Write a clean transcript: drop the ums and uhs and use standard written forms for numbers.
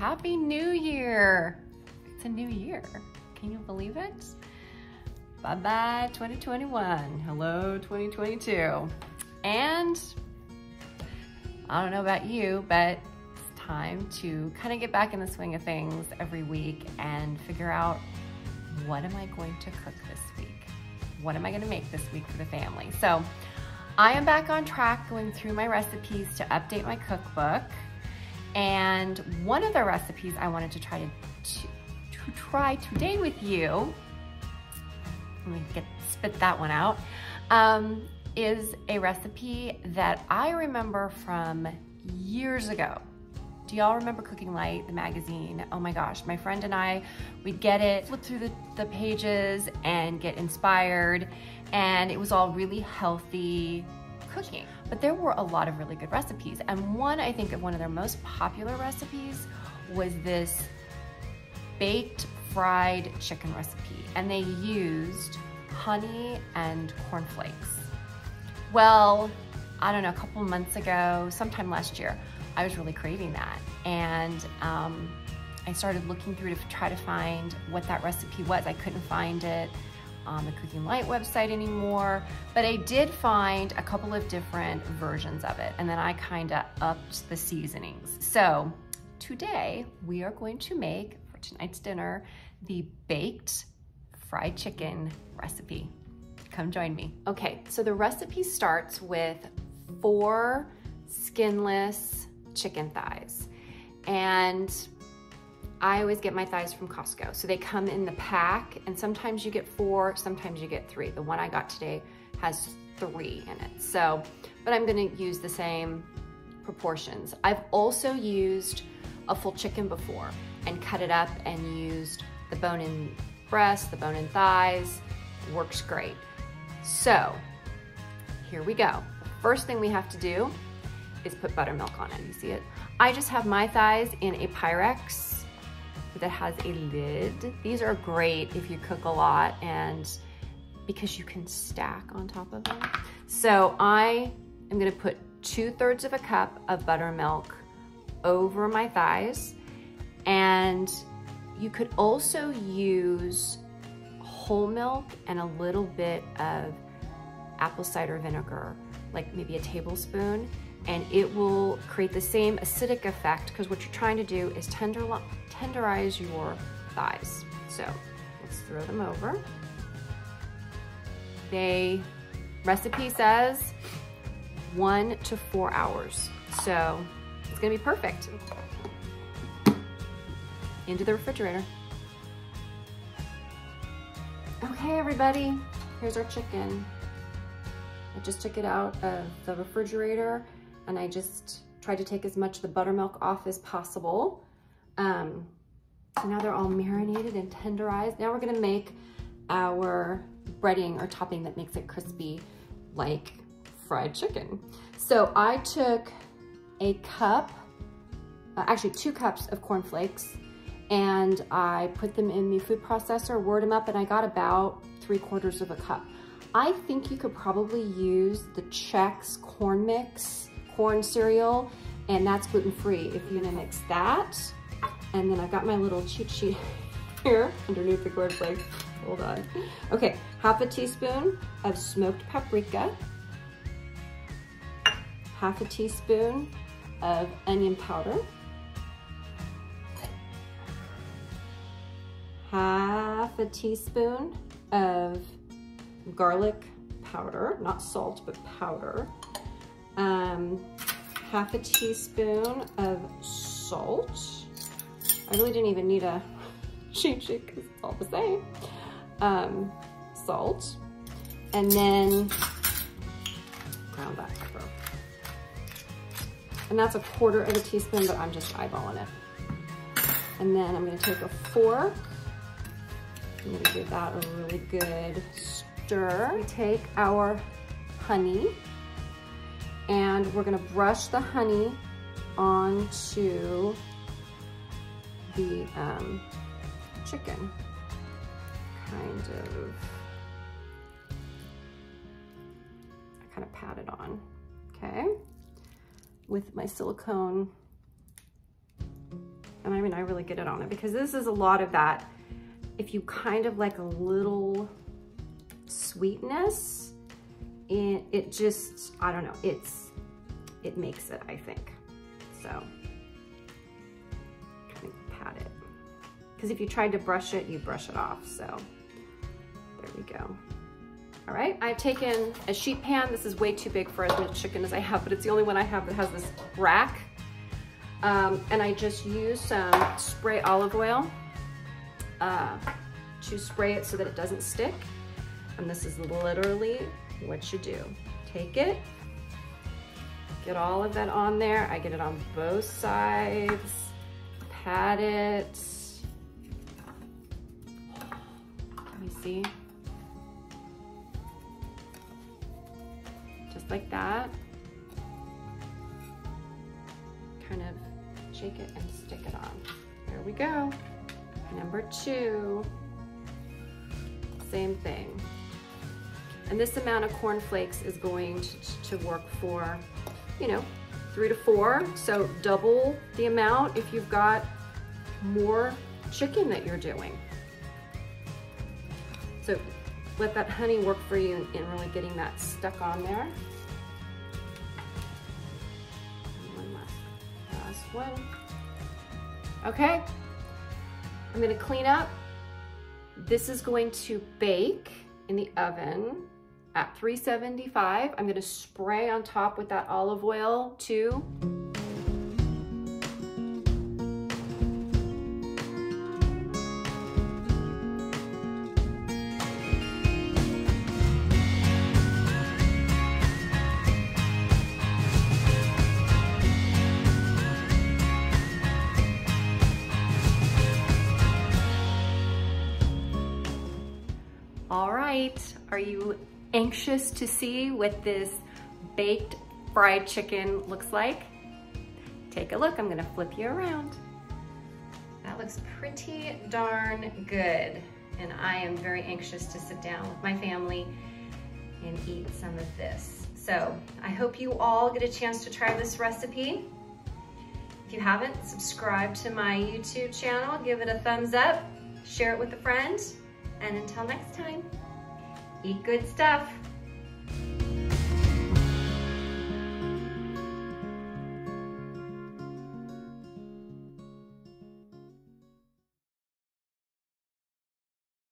Happy New Year. It's a new year. Can you believe it? Bye-bye 2021. Hello 2022. And I don't know about you, but it's time to kind of get back in the swing of things every week and figure out, what am I going to cook this week? What am I gonna make this week for the family? So I am back on track going through my recipes to update my cookbook. And one of the recipes I wanted to try today with you, let me spit that one out, is a recipe that I remember from years ago. Do y'all remember Cooking Light, the magazine? Oh my gosh, my friend and I, we'd get it, flip through the pages and get inspired, and it was all really healthy cooking. But there were a lot of really good recipes, and I think one of their most popular recipes was this baked fried chicken recipe, and they used honey and cornflakes. Well, I don't know, a couple months ago, sometime last year, I was really craving that, and I started looking through to try to find what that recipe was. I couldn't find it on the Cooking Light website anymore, but I did find a couple of different versions of it, and then I kind of upped the seasonings. So today we are going to make, for tonight's dinner, the baked fried chicken recipe. Come join me. Okay, so the recipe starts with 4 skinless chicken thighs, and I always get my thighs from Costco. So they come in the pack, and sometimes you get 4, sometimes you get 3. The one I got today has 3 in it. So, but I'm gonna use the same proportions. I've also used a full chicken before and cut it up and used the bone-in breast, the bone-in thighs. Works great. So here we go. The first thing we have to do is put buttermilk on it. You see it? I just have my thighs in a Pyrex that has a lid. These are great if you cook a lot, and because you can stack on top of them. So I am gonna put 2/3 of a cup of buttermilk over my thighs, and you could also use whole milk and a little bit of apple cider vinegar, like maybe a tablespoon, and it will create the same acidic effect, because what you're trying to do is tenderize your thighs. So let's throw them over. The recipe says 1 to 4 hours. So it's gonna be perfect. Into the refrigerator. Okay, everybody, here's our chicken. I just took it out of the refrigerator, and I just tried to take as much of the buttermilk off as possible. So now they're all marinated and tenderized. Now we're gonna make our breading or topping that makes it crispy like fried chicken. So I took a cup, actually 2 cups of cornflakes, and I put them in the food processor, whirred them up, and I got about 3/4 of a cup. I think you could probably use the Chex corn mix, corn cereal, and that's gluten-free. If you're gonna mix that, and then I've got my little cheat sheet here underneath the cornflakes. Hold on. Okay, 1/2 teaspoon of smoked paprika, 1/2 teaspoon of onion powder, 1/2 teaspoon of garlic powder, not salt, but powder, 1/2 teaspoon of salt. I really didn't even need a cheat sheet because it's all the same. Salt, and then ground black pepper. And that's 1/4 teaspoon, but I'm just eyeballing it. And then I'm gonna take a fork. I'm gonna give that a really good stir. We take our honey, and we're gonna brush the honey onto the chicken. I kind of pat it on, okay? With my silicone And I mean, I really get it on it because this is a lot of that. If you kind of like a little sweetness, it just, I don't know, it makes it, I think. So, kind of pat it. Because if you tried to brush it, you brush it off, so there we go. All right, I've taken a sheet pan. This is way too big for as much chicken as I have, but it's the only one I have that has this rack. And I just use some spray olive oil to spray it so that it doesn't stick. And this is literally what you do. Take it, get all of that on there. I get it on both sides, pat it. Let me see. Just like that. Kind of shake it and stick it on. There we go. Number 2, same thing. And this amount of cornflakes is going to work for, you know, 3 to 4. So double the amount if you've got more chicken that you're doing. So let that honey work for you in really getting that stuck on there. And one last one. Okay, I'm gonna clean up. This is going to bake in the oven at 375. I'm gonna spray on top with that olive oil too. All right, are you anxious to see what this baked fried chicken looks like? Take a look, I'm gonna flip you around. That looks pretty darn good. And I am very anxious to sit down with my family and eat some of this. So I hope you all get a chance to try this recipe. If you haven't, subscribe to my YouTube channel, give it a thumbs up, share it with a friend. And until next time, eat good stuff.